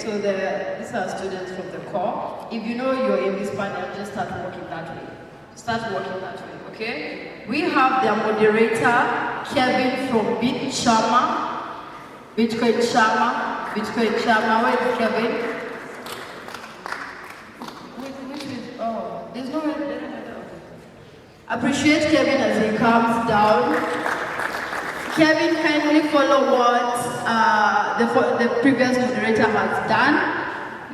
So these are students from the CORE. If you know you're in this panel, just start working that way. Start working that way, okay? We have their moderator, Kevin from Bitcoin Sharma. Where is Kevin? Oh, there's no way. Appreciate Kevin as he comes down. Kevin, kindly follow what the previous moderator has done.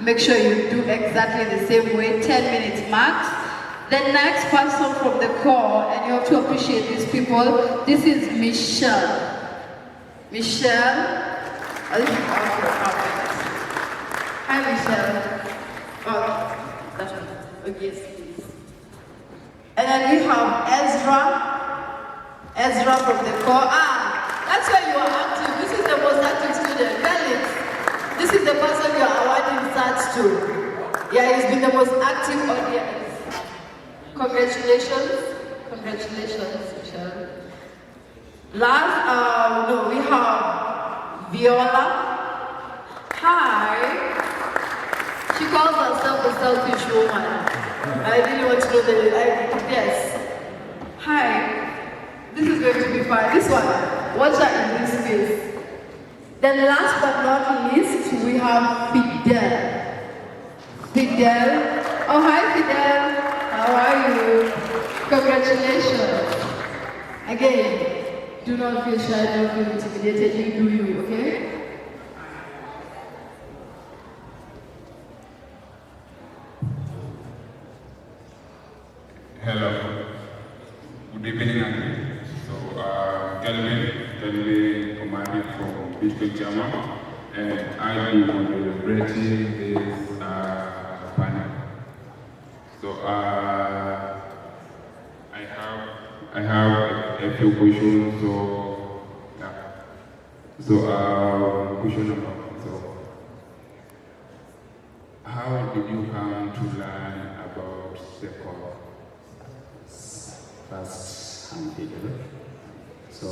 Make sure you do exactly the same way, 10 minutes max. The next person from the CORE, and you have to appreciate these people, this is Michelle. Michelle. Oh, this is Hi, Michelle. Oh, that's right. Okay, yes, please. And then we have Ezra from the CORE. That's why you are active. This is the most active student. Felix, this is the person you are awarding stats to. Yeah, he's been the most active audience. Congratulations. Congratulations, Michelle. Last, we have Viola. Hi. She calls herself a selfish woman. I really want to know yes. Hi. This is going to be fun. This one, watch out in this space. Then last but not least, we have Fidel. Fidel. Oh, hi Fidel. How are you? Congratulations. Again, do not feel shy, don't feel intimidated. You do you, okay? Hello. Good evening again. Kelvin Commanding from Bitcoin German, and I will be moderating this panel. So I have a few questions. So yeah. So question number one. So how did you come to learn about the CORE? First, I'm Peter. So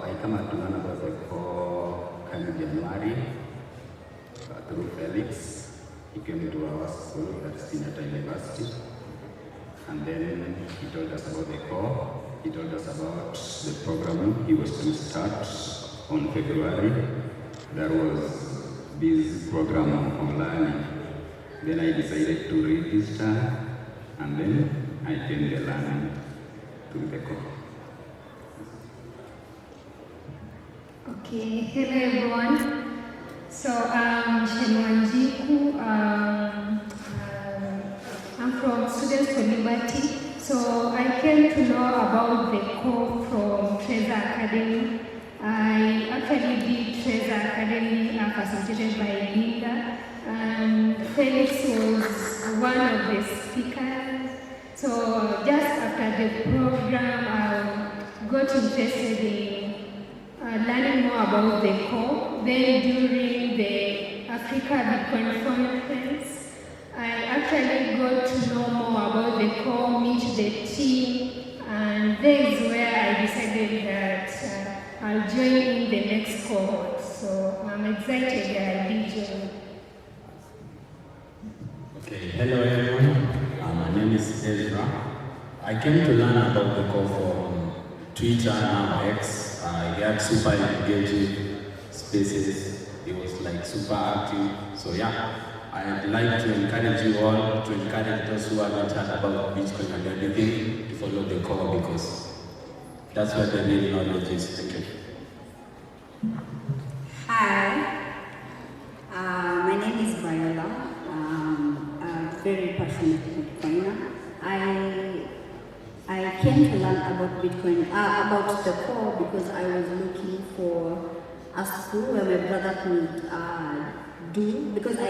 I come to learn about the CORE kind of January through Felix. He came to our school at Sinata University, and then he told us about the CORE. He told us about the program he was to start on February. There was this program on learning. Then I decided to register, and then I came to learn through the CORE. Okay, hello everyone. So I'm Shenwanjiku. I'm from Students for Liberty. So I came to know about the CORE from Treasure Academy. I actually did Treasure Academy facilitated by Linda, and Felix was one of the speakers. So just after the program, I got interested in learning more about the CORE. Then during the Africa Bitcoin Conference, I actually got to know more about the CORE, meet the team, and there is where I decided that I'll join in the next cohort. So I'm excited that I did join. Okay, hello everyone. My name is Ezra. I came to learn about the CORE from Twitter, now X. He had super engaging spaces. He was like super active. So yeah, I'd like to encourage you all, to encourage those who have not heard about Bitcoin and everything, to follow the CORE, because that's where the real knowledge is. Thank you. Hi, my name is Viola. A very passionate Bitcoiner. I came to learn about Bitcoin, about the CORE, because I was looking for a school where my brother could do, because I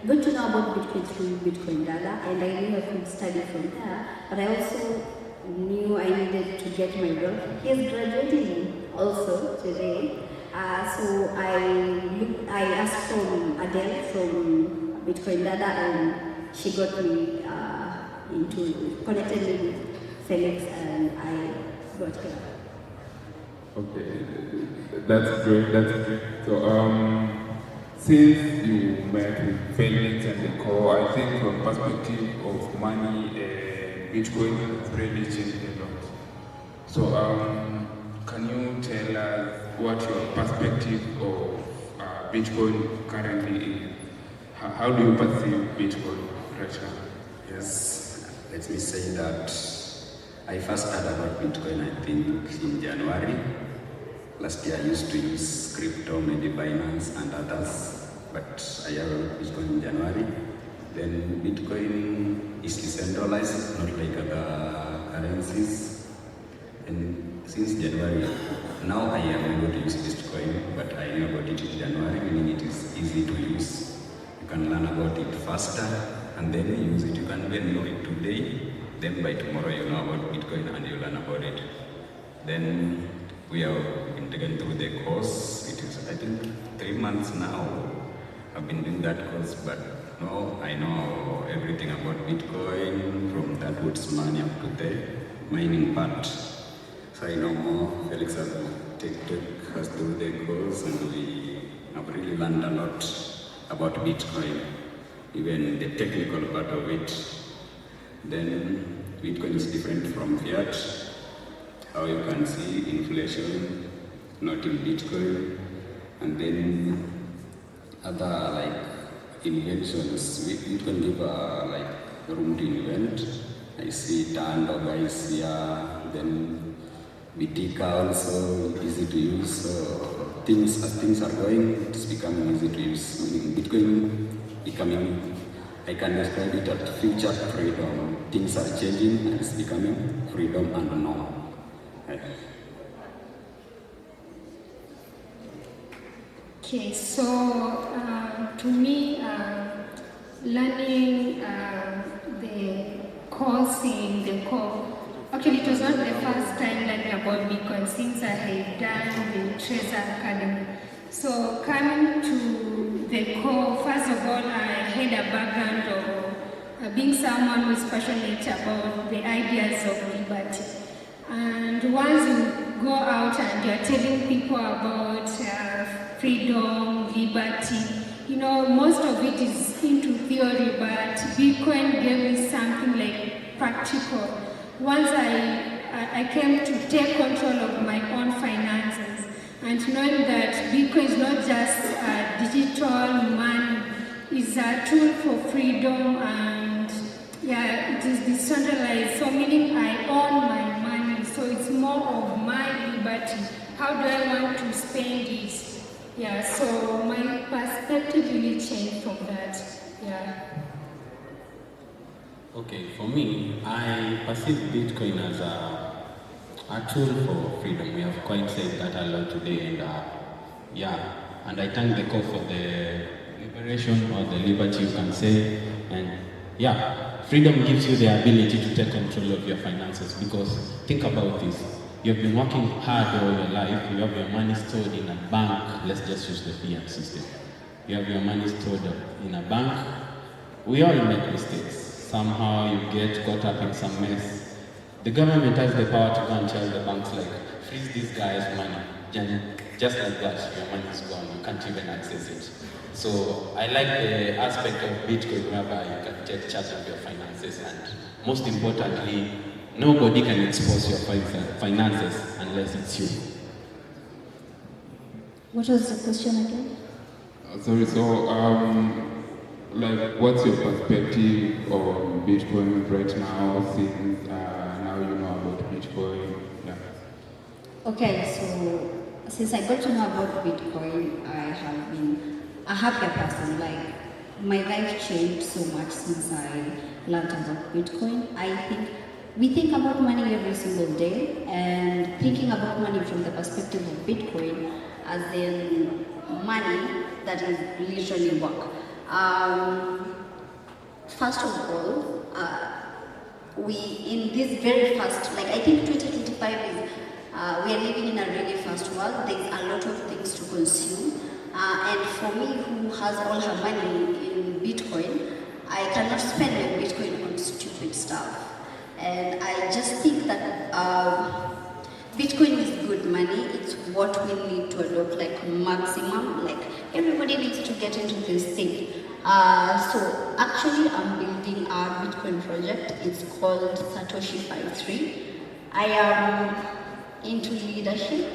got to know about Bitcoin through Bitcoin Dada, and I knew I could study from there, but I also knew I needed to get my brother. He is graduating also today, so I asked from Adele from Bitcoin Dada, and she got me connected me with Felix, and I got here. Okay, that's great. That's great. So since you met with Felix and the CORE, I think your perspective of money and Bitcoin has really changed a lot. So can you tell us what your perspective of Bitcoin currently is? How do you perceive Bitcoin right now? Yes, let me say that I first heard about Bitcoin, I think, in January. Last year I used to use crypto, maybe Binance and others, but I heard about Bitcoin in January. Then Bitcoin is decentralized, not like other currencies. And since January, now I am able to use Bitcoin, but I knew about it in January, meaning it is easy to use. You can learn about it faster and then use it. You can even know it today, then by tomorrow you know about Bitcoin and you learn about it. Then we have been taken through the course. It is, I think, 3 months now. I've been doing that course, but now I know everything about Bitcoin, from that what's money up to the mining part. So I know more. Felix has taken us through the course, and we have really learned a lot about Bitcoin, even the technical part of it. Then Bitcoin is different from fiat. How you can see inflation, not in Bitcoin, and then other like inventions. Bitcoin give like room to invent. I see Tando guys here, then BTK also easy to use. So as things are going, it's becoming easy to use. Bitcoin becoming, I can describe it as future freedom. Things are changing and it's becoming freedom and norm. Okay, so to me, learning the course in the CORE, actually it was not the first time learning about Bitcoin since I had done the Trezor Academy. So coming to the CORE, first of all, I had a background of being someone who is passionate about the ideas of liberty. And once you go out and you're telling people about freedom, liberty, you know, most of it is into theory, but Bitcoin gave me something like practical. Once I came to take control of my own finances and knowing that Bitcoin is not just digital money, it's a tool for freedom, and yeah, it is decentralized, so meaning I own my money, so it's more of my liberty. How do I want to spend it? Yeah, so my perspective really changed from that. Yeah. Okay, for me, I perceive Bitcoin as a tool for freedom. We have quite said that a lot today, and yeah, and I thank the CORE for the liberation or the liberty, you can say, and yeah, freedom gives you the ability to take control of your finances, because think about this. You've been working hard all your life, you have your money stored in a bank. Let's just use the fiat system. You have your money stored in a bank. We all make mistakes. Somehow you get caught up in some mess. The government has the power to go and tell the banks, like, freeze this guy's money. Just like that, your money is gone. You can't even access it. So I like the aspect of Bitcoin whereby you can take charge of your finances, and most importantly, nobody can expose your finances unless it's you. What was the question again? Sorry, so like, what's your perspective on Bitcoin right now, since now you know about Bitcoin? Yeah. Okay, so since I got to know about Bitcoin, I have been a happier person. Like, my life changed so much since I learned about Bitcoin. I think we think about money every single day, and thinking about money from the perspective of Bitcoin as in money that is literally work. First of all, we in this very fast, like I think 2025 is, we are living in a really fast world. There's a lot of things to consume, and for me, who has all her money in Bitcoin, I cannot spend my Bitcoin on stupid stuff. And I just think that Bitcoin is good money. It's what we need to adopt, like maximum. Like everybody needs to get into this thing. So actually I'm building a Bitcoin project. It's called Satoshi 53. I am into leadership,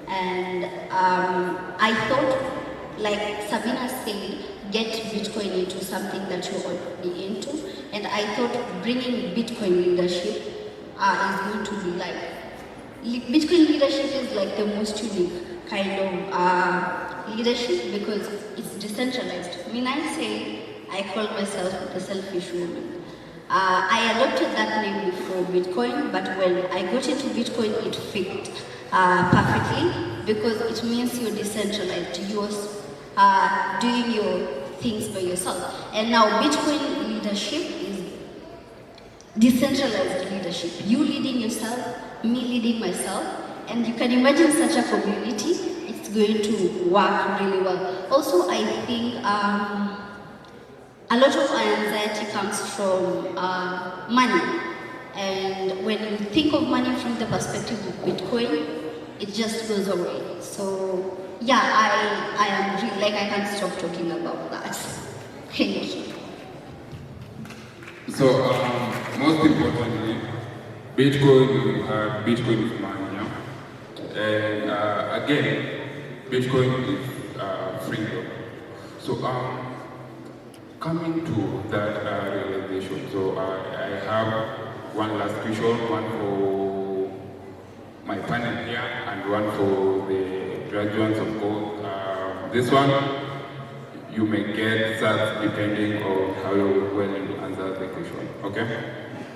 and I thought, like Sabina said, get Bitcoin into something that you're already into, and I thought bringing Bitcoin leadership is going to be like, Bitcoin leadership is like the most unique kind of leadership because it's decentralized. I mean, I call myself the selfish woman. I adopted that name before Bitcoin, but when I got into Bitcoin, it fit perfectly because it means you're decentralized. You're doing your things by yourself. And now Bitcoin leadership is decentralized leadership. You leading yourself, me leading myself, and you can imagine such a community. It's going to work really well. Also, I think a lot of our anxiety comes from money. And when you think of money from the perspective of Bitcoin, it just goes away. So yeah, I am really, like, I can't stop talking about that. Thank you. So most importantly, Bitcoin is money, yeah? And again, Bitcoin is freedom. So coming to that realization, so I have one last question, one for my panel here and one for the graduates of CORE. This one, you may get that depending on how well you answer the question, okay?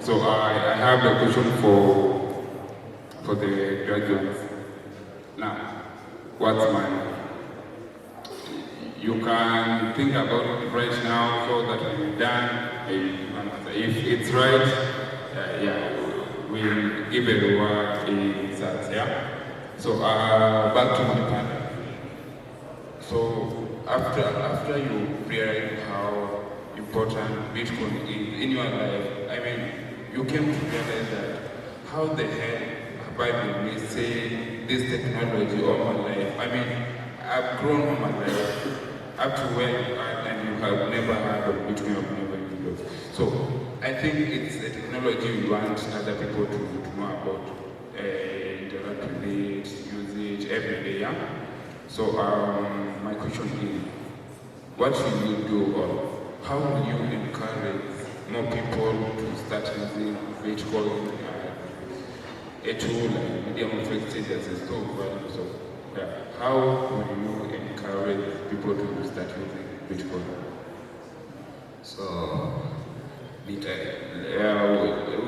So I have the question for the graduates. Now, what's money? You can think about it right now so that when you're done, if it's right, we'll give a reward in that, yeah? So back to my panel. So after you realize how important Bitcoin is in your life, I mean, you came to realize that how the hell have I been missing this technology all my life? I mean, I've grown all my life up to where you are, and you have never heard of Bitcoin, you've never used it. So I think it's a technology we want other people to know about, interact with it, use it every day, yeah? So my question is, what should you do, or how will you encourage more people to start using Bitcoin, a tool like medium of exchange as a store of value? So how will you encourage people to start using Bitcoin? So, we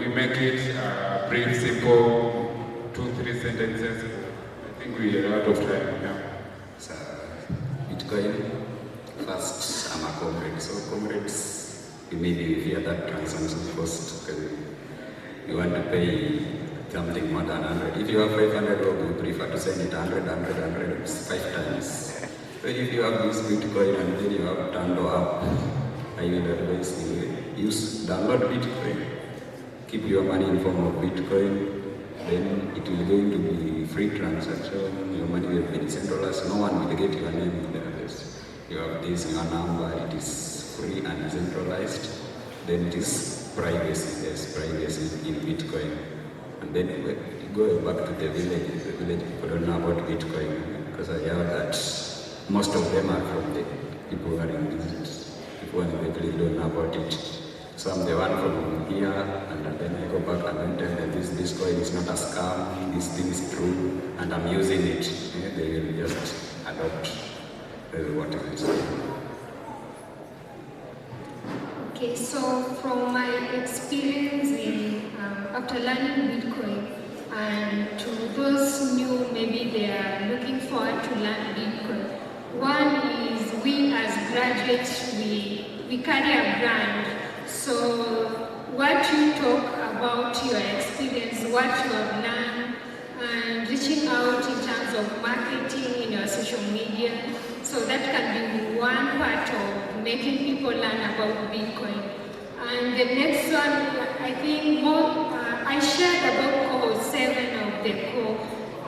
make it brief, simple, 2-3 sentences. I think we are out of time now. So, Bitcoin, first, I'm a comrade. So, comrades, you maybe fear that transaction cost because you want to pay something more than 100. If you have 500, you prefer to send it 100, 5 times. So, if you have this Bitcoin and then you have turned up, I would advise you download Bitcoin, keep your money in form of Bitcoin, then it will going to be free transaction, your money will be decentralized, no one will get your name in the address. You have this, your number, it is free and decentralized, then it is privacy, there's privacy in Bitcoin. And then you go back to the village people don't know about Bitcoin, because I heard that most of them are from the people who are in business. People really don't know about it. So I'm the one from here, and then I go back and then tell them this Bitcoin is not a scam, this thing is true, and I'm using it. Yeah, they will just adopt what it is. Okay, so from my experience in after learning Bitcoin, and to those new, maybe they are looking forward to learn Bitcoin. One is we as graduates, we carry a brand. So what you talk about your experience, what you have learned, and reaching out in terms of marketing in your social media. So that can be one part of making people learn about Bitcoin. And the next one, I think I shared about Cohort 7 of the CORE,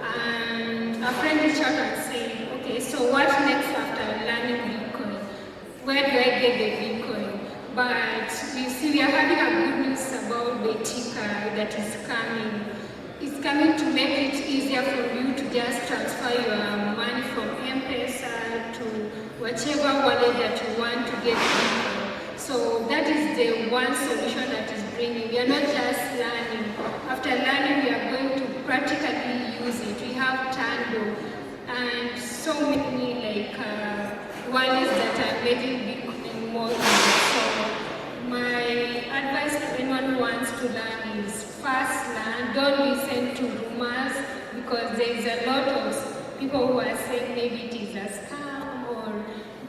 and a friend reached out and said, okay, okay, so what next after learning Bitcoin? Where do I get the Bitcoin? But you see, we are having a good news about the ticker that is coming. It's coming to make it easier for you to just transfer your money from M-Pesa to whichever wallet that you want to get Bitcoin. So that is the one solution that is bringing. We are not just learning. After learning, we are going to practically use it. We have Tando and so many wallets that are making Bitcoin more easy. So my advice to anyone who wants to learn is first learn. Don't listen to rumors because there is a lot of people who are saying maybe it is a scam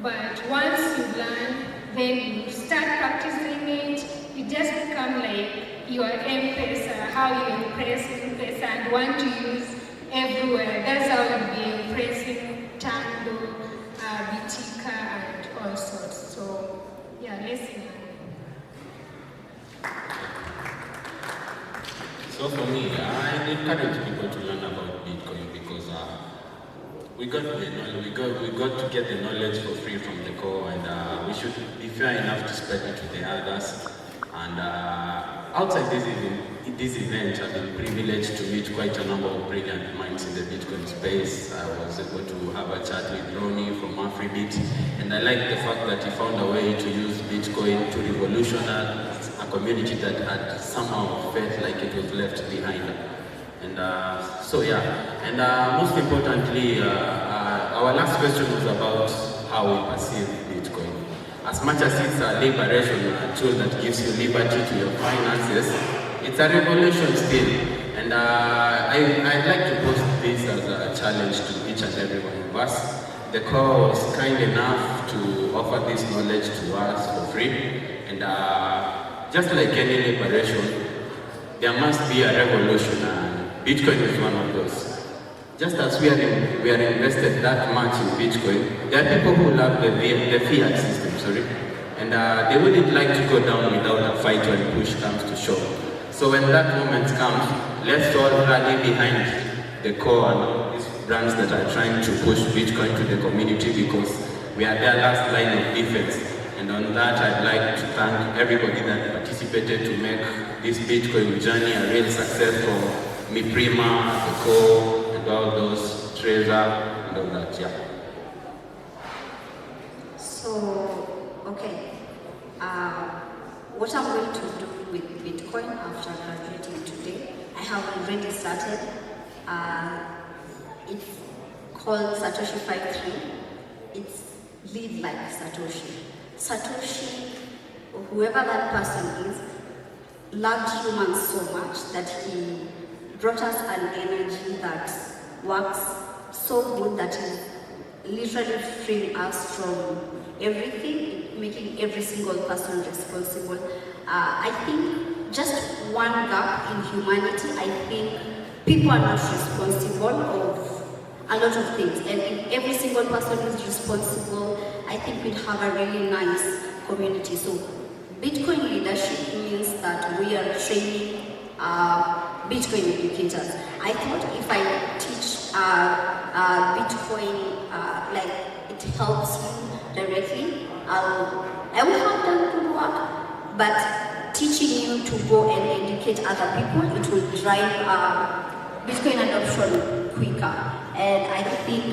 but once you learn, then you start practicing it. You just become like your M-Pesa, how you impress M-Pesa and want to use everywhere. That's how you'll be impressing Tando, Bitika, and all sorts. So, yeah, let's learn. So for me, I encourage people to learn about Bitcoin because we got to get the knowledge for free from the core, and we should be fair enough to spread it to the others. And outside this event, I've been privileged to meet quite a number of brilliant minds in the Bitcoin space. I was able to have a chat with Ronnie from AfriBit, and I like the fact that he found a way to use Bitcoin to revolutionize a community that had somehow felt like it was left behind. And so yeah, and most importantly, our last question was about how we perceive Bitcoin. As much as it's a liberation tool that gives you liberty to your finances, it's a revolution still. And I'd like to post this as a challenge to each and every one of us. The core was kind enough to offer this knowledge to us for free. And just like any liberation, there must be a revolution, and Bitcoin is one of those. Just as we are invested that much in Bitcoin, there are people who love the fiat system, and they wouldn't like to go down without a fight when push comes to shove. So when that moment comes, let's all rally behind the core and all these brands that are trying to push Bitcoin to the community, because we are their last line of defense. And on that, I'd like to thank everybody that participated to make this Bitcoin journey a real success, from Mi Prima, the core, and all those, Treasure, and all that, yeah. So, okay, what I'm going to do with Bitcoin after graduating today, I have already started. It's called Satoshi 5.3. It's Live Like Satoshi. Satoshi, whoever that person is, loved humans so much that he brought us an energy that works so good that is literally freeing us from everything, making every single person responsible. I think just one gap in humanity, I think people are not responsible of a lot of things, and if every single person is responsible, I think we'd have a really nice community. So Bitcoin leadership means that we are training Bitcoin educators. I thought if I teach Bitcoin, like it helps you directly, I will have done good work, but teaching you to go and educate other people, it will drive Bitcoin adoption quicker. And I think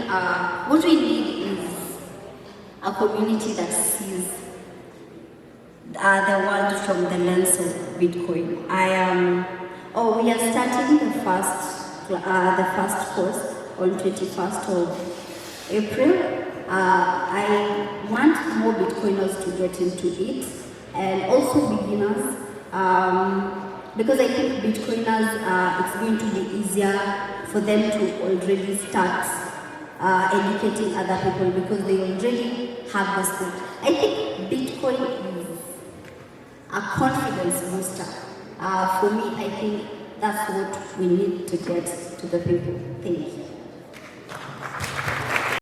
what we need is a community that sees the world from the lens of Bitcoin. We are starting the first course on 21st of April. I want more Bitcoiners to get into it, and also beginners, because I think Bitcoiners, it's going to be easier for them to already start educating other people because they already have the skill. I think Bitcoin is a confidence booster. For me, I think that's what we need to get to the people. Thank you.